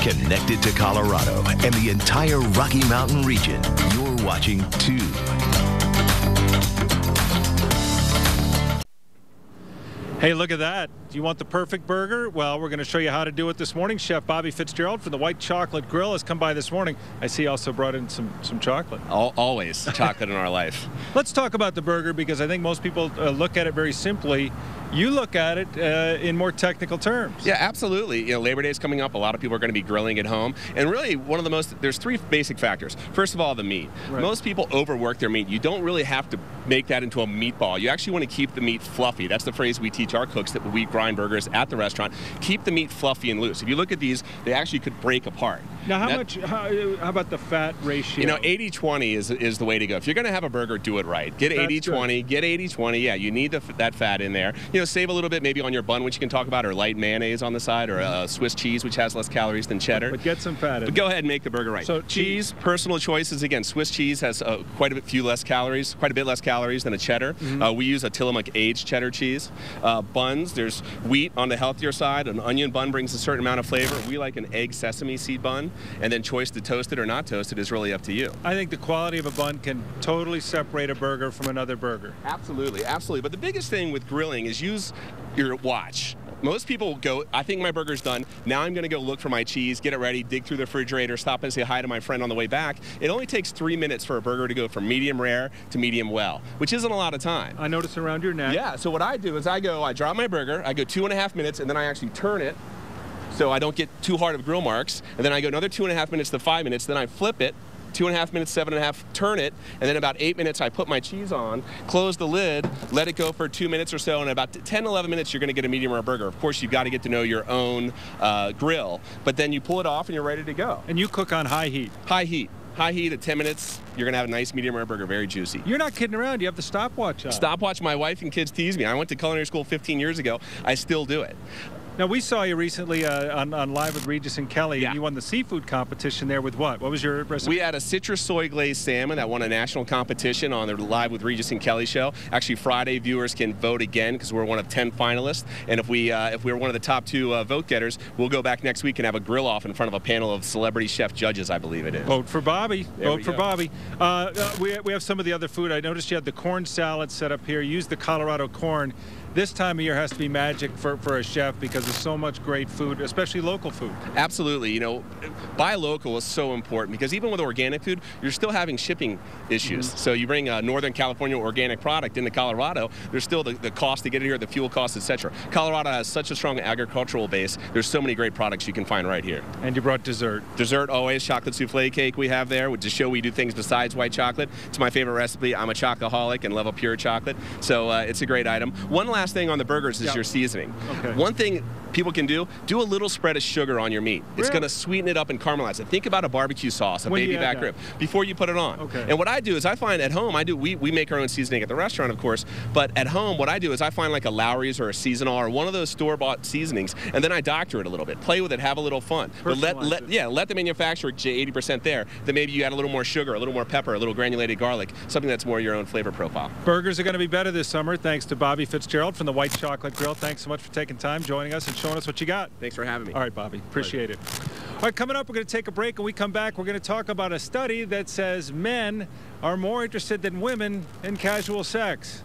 Connected to Colorado and the entire Rocky Mountain region, you're watching Tube. Hey, look at that. Do you want the perfect burger? Well, we're going to show you how to do it this morning. Chef Bobby Fitzgerald from the White Chocolate Grill has come by this morning. I see he also brought in some chocolate. Always chocolate in our life. Let's talk about the burger because I think most people look at it very simply. You look at it in more technical terms. Yeah, absolutely. You know, Labor Day is coming up. A lot of people are going to be grilling at home. And really, there's three basic factors. First of all, the meat. Right. Most people overwork their meat. You don't really have to make that into a meatball. You actually want to keep the meat fluffy. That's the phrase we teach our cooks that we grind burgers at the restaurant. Keep the meat fluffy and loose. If you look at these, they actually could break apart. Now, how about the fat ratio? You know, 80-20 is the way to go. If you're going to have a burger, do it right. Get 80-20. Get 80-20. Yeah, you need that fat in there. You know, save a little bit maybe on your bun, which you can talk about, or light mayonnaise on the side, or Swiss cheese, which has less calories than cheddar. But get some fat in. But go ahead and make the burger right. So cheese, personal choices. Again, Swiss cheese has quite a bit less calories than a cheddar. Mm-hmm. We use a Tillamook aged cheddar cheese. Buns, there's wheat on the healthier side. An onion bun brings a certain amount of flavor. We like an egg sesame seed bun, and then choice to toast it or not toast it is really up to you. I think the quality of a bun can totally separate a burger from another burger. Absolutely, absolutely. But the biggest thing with grilling is use your watch. Most people go, I think my burger's done. Now I'm going to go look for my cheese, get it ready, dig through the refrigerator, stop and say hi to my friend on the way back. It only takes 3 minutes for a burger to go from medium rare to medium well, which isn't a lot of time. I notice around your neck. Yeah, so what I do is I drop my burger, I go 2.5 minutes, and then I actually turn it so I don't get too hard of grill marks. And then I go another 2.5 minutes to 5 minutes, then I flip it. 2.5 minutes, 7.5, turn it, and then about 8 minutes I put my cheese on, close the lid, let it go for 2 minutes or so, and about 10, 11 minutes you're going to get a medium rare burger. Of course, you've got to get to know your own grill, but then you pull it off and you're ready to go. And you cook on high heat? High heat. High heat at 10 minutes, you're going to have a nice medium rare burger, very juicy. You're not kidding around. You have the stopwatch on. Stopwatch, my wife and kids tease me. I went to culinary school 15 years ago. I still do it. Now, we saw you recently on Live with Regis and Kelly. Yeah. And you won the seafood competition there with what? What was your recipe? We had a citrus soy glazed salmon that won a national competition on the Live with Regis and Kelly show. Actually, Friday viewers can vote again because we're one of 10 finalists. And if we're one of the top 2 vote getters, we'll go back next week and have a grill off in front of a panel of celebrity chef judges, I believe it is. Vote for Bobby. Vote for Bobby. We have some of the other food. I noticed you had the corn salad set up here. Use the Colorado corn. This time of year has to be magic for a chef because there's so much great food, especially local food. Absolutely. You know, buy local is so important because even with organic food, you're still having shipping issues. Mm-hmm. So you bring a Northern California organic product into Colorado, there's still the cost to get it here, the fuel costs, etc. Colorado has such a strong agricultural base. There's so many great products you can find right here. And you brought dessert. Dessert, always. Chocolate souffle cake we have there, which is show we do things besides white chocolate. It's my favorite recipe. I'm a chocoholic and love a pure chocolate. So it's a great item. One last thing on the burgers is your seasoning. Okay. One thing people can do a little spread of sugar on your meat. It's going to sweeten it up and caramelize it. Think about a barbecue sauce, a baby back rib, before you put it on. Okay. And what I do is I find at home, we make our own seasoning at the restaurant, of course, but at home what I do is I find like a Lowry's or a Seasonal or one of those store-bought seasonings, and then I doctor it a little bit. Play with it, have a little fun. But let the manufacturer get 80% there, then maybe you add a little more sugar, a little more pepper, a little granulated garlic, something that's more your own flavor profile. Burgers are going to be better this summer thanks to Bobby Fitzgerald from the White Chocolate Grill. Thanks so much for taking time, joining us, and showing us what you got. Thanks for having me. All right, Bobby. Appreciate it. All right, coming up, we're going to take a break. When we come back, we're going to talk about a study that says men are more interested than women in casual sex.